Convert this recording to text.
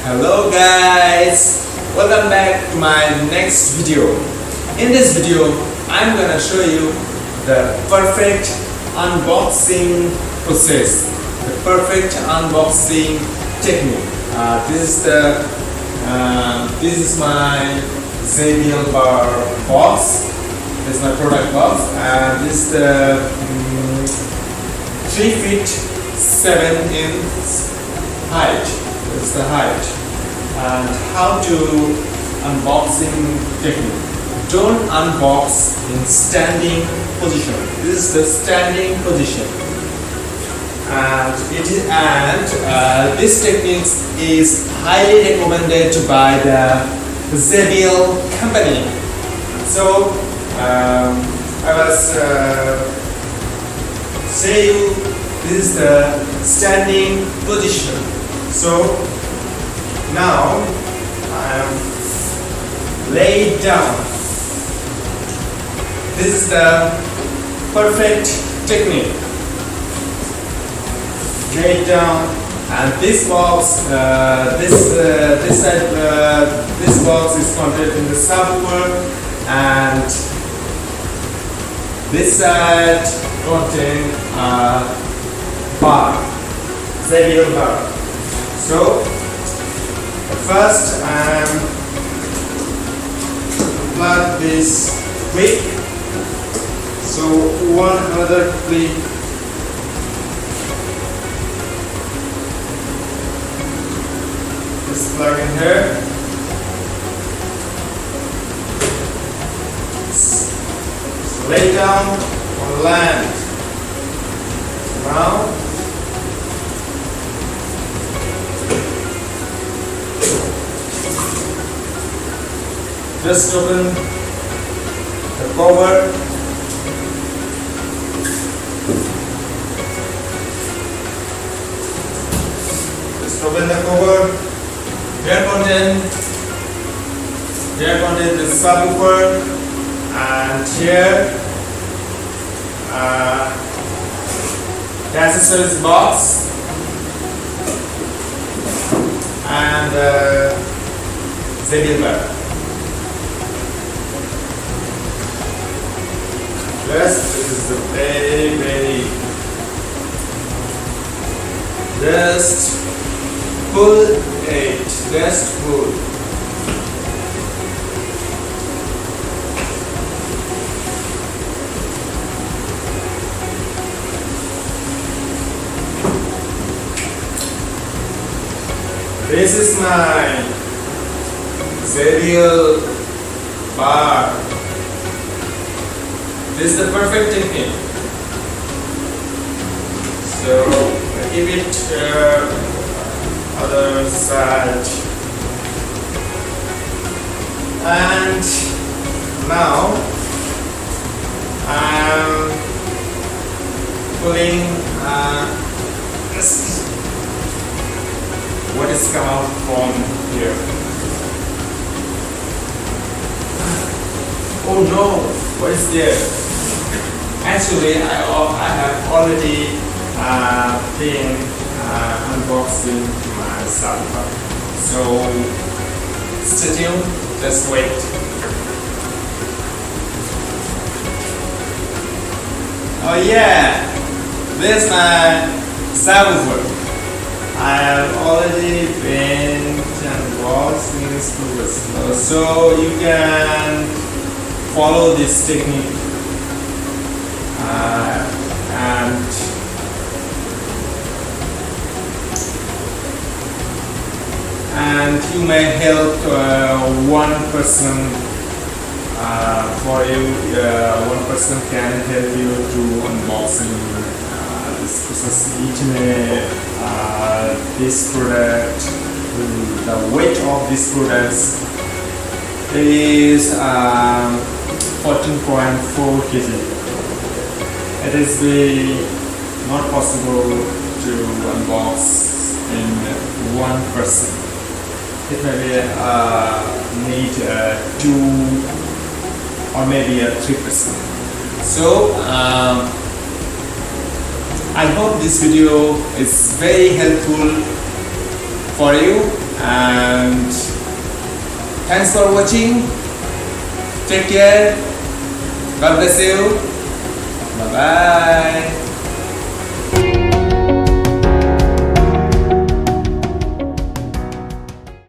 Hello guys, welcome back to my next video. In this video I'm gonna show you the perfect unboxing process, the perfect unboxing technique. This is my JBL bar box. This is my product box, and this is the 3 feet 7 inch height. This is the height. And how to unboxing technique. Don't unbox in standing position. This is the standing position, and this technique is highly recommended by the JBL company. So I was say you this is the standing position. So now I am laid down. This is the perfect technique. Lay down, and this box, this box is contained in the subwoofer, and this side contain a bar, JBL bar. So first I plug this clip. So one another clip. Just plug in here. So lay down on land. Now just open the cover. Just open the cover. Here contain the subwoofer, and here the accessories box and JBL bar. This is the very just pull it, just pull. This is my JBL bar. This is the perfect technique. So I give it other side, and now I'm pulling what is come out from here. Oh no, what is there? Actually, I have already been unboxing my subwoofer. So stay tuned, just wait. Oh yeah, this is my subwoofer. I have already been unboxing this subwoofer, so you can follow this technique. And you may help one person for you. One person can help you to unboxing this process. It may this product, the weight of this product is 14.4 kg. It is not possible to unbox in one person. It may be need 2 or maybe 3%. So I hope this video is very helpful for you. and thanks for watching. Take care. God bless you. Bye bye.